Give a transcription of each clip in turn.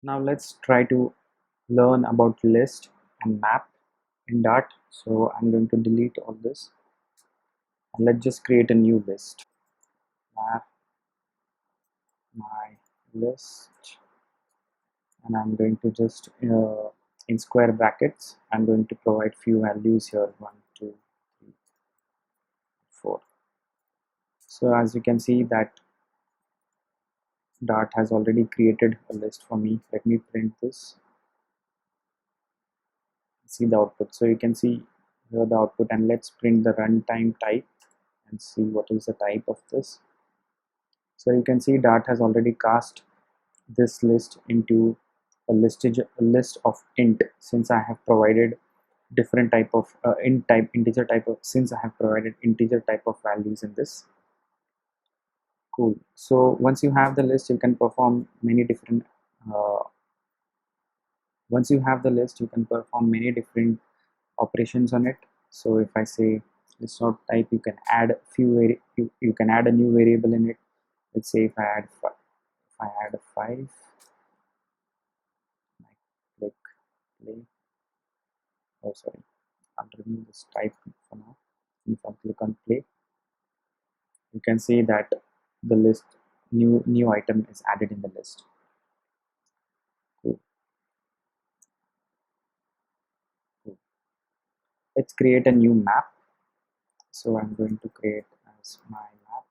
Now let's try to learn about list and map in Dart. So I'm going to delete all this and let's just create a new list. Map my list, and I'm going to just in square brackets I'm going to provide few values here, 1 2 3 4. So as you can see that Dart has already created a list for me. Let me print this, see the output. So you can see here the output, and let's print the runtime type and see what is the type of this. So you can see Dart has already cast this list into a list of int, since I have provided different type of int type, integer type of, since I have provided integer type of values in this. Cool. So once you have the list, you can perform many different uh, once you have the list, you can perform many different operations on it. So if I say list of type, you can add a few you can add a new variable in it. Let's say if I add 5, I click play. Oh, sorry, I'll remove this type for now. If I click on play, you can see that the list new item is added in the list. Cool. Cool. Let's create a new map. So I'm going to create as my map,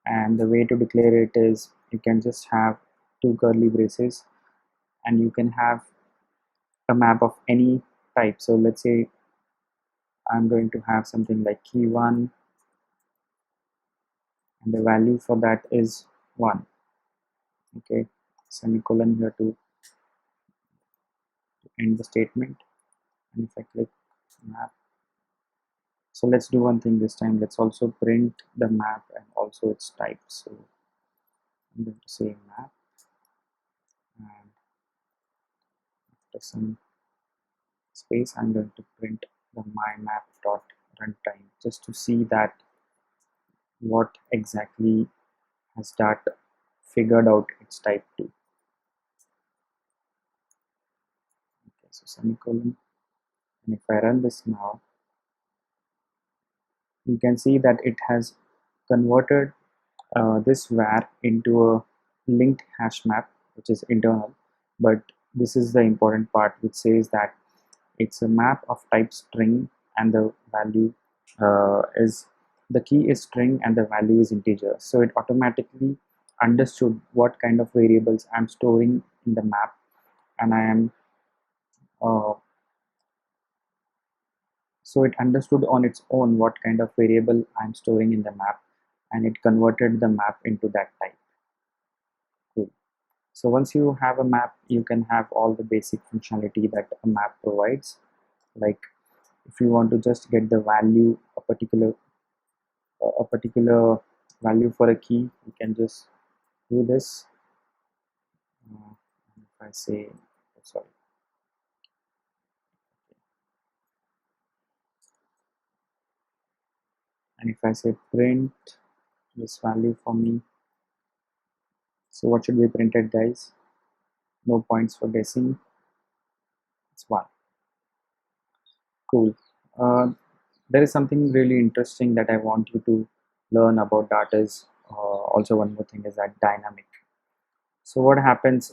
and the way to declare it is you can just have two curly braces, and you can have a map of any type. So let's say I'm going to have something like key1, and the value for that is 1. Okay, semicolon here to end the statement. And if I click map, so let's do one thing this time. Let's also print the map and also its type. So I'm going to say map, and after some space I'm going to print the my map dot runtime, just to see that what exactly has that figured out its type to. Okay, so semicolon, and if I run this now, you can see that it has converted this var into a linked hash map, which is internal. But this is the important part, which says that it's a map of type string, and the value is the key is string and the value is integer. So it automatically understood what kind of variables I'm storing in the map, and I am uh, so it understood on its own what kind of variable I'm storing in the map, and it converted the map into that type. Cool. So once you have a map, you can have all the basic functionality that a map provides. Like if you want to just get the value, a particular value for a key, you can just do this. If I say, oh, sorry, and if I say print this value for me, so what should be printed, guys? No points for guessing. It's 1. Cool. There is something really interesting that I want you to learn about Dart is also one more thing is that dynamic. So what happens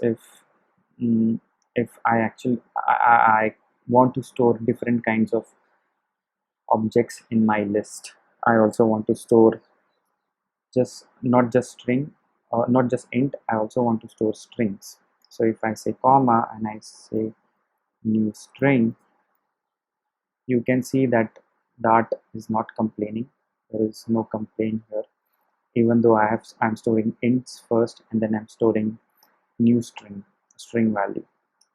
mm, if I want to store different kinds of objects in my list. I also want to store just not just string or not just int. I also want to store strings. So if I say comma and I say new string, you can see that Dart is not complaining. There is no complaint here, even though I'm storing ints first and then I'm storing new string value.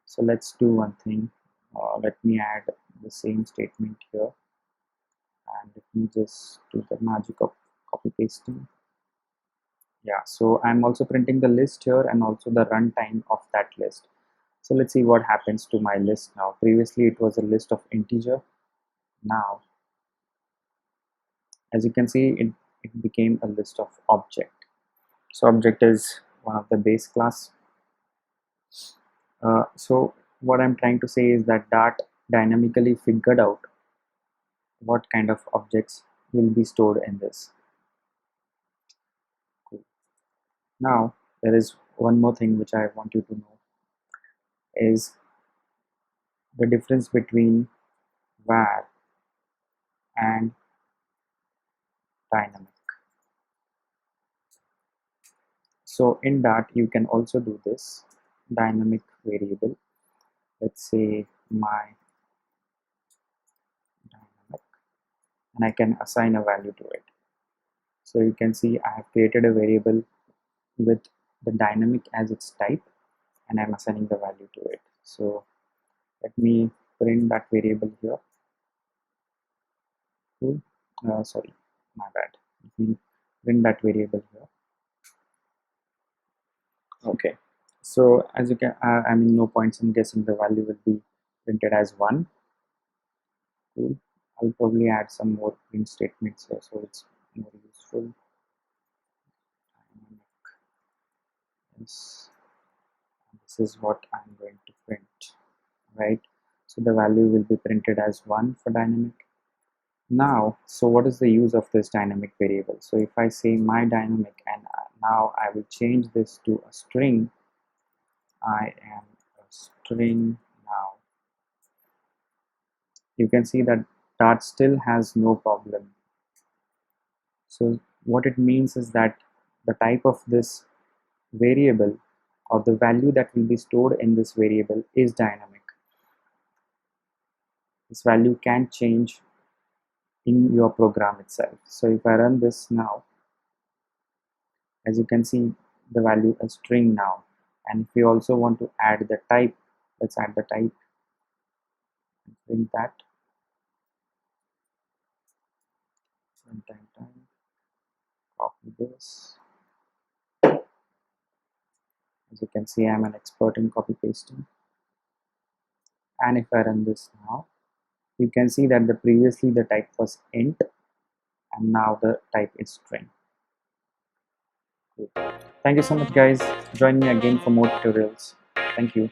So let's do one thing. Let me add the same statement here, and let me just do the magic of copy pasting. Yeah, so I'm also printing the list here and also the runtime of that list. So let's see what happens to my list now. Previously it was a list of integer. Now as you can see, it became a list of object. So object is one of the base class. So what I'm trying to say is that Dart dynamically figured out what kind of objects will be stored in this. Cool. Now there is one more thing which I want you to know is the difference between var and dynamic. So in Dart you can also do this dynamic variable. Let's say my dynamic, and I can assign a value to it. So you can see I have created a variable with the dynamic as its type, and I'm assigning the value to it. So let me print that variable here. Cool. Sorry, my bad. Let me print that variable here. Okay. So as you can, I mean, no points in guessing the value will be printed as 1. Cool. I'll probably add some more print statements here so it's more useful. Yes. This is what I'm going to print, right? So the value will be printed as 1 for dynamic. Now, so what is the use of this dynamic variable? So if I say my dynamic and now I will change this to a string, I am a string now. You can see that Dart still has no problem. So what it means is that the type of this variable or the value that will be stored in this variable is dynamic. This value can change in your program itself. So if I run this now, as you can see, the value is string now. And if we also want to add the type, let's add the type and print that. Time, copy this. As you can see, I'm an expert in copy pasting. And if I run this now, you can see that the previously the type was int and now the type is string. Cool. Thank you so much guys. Join me again for more tutorials. Thank you.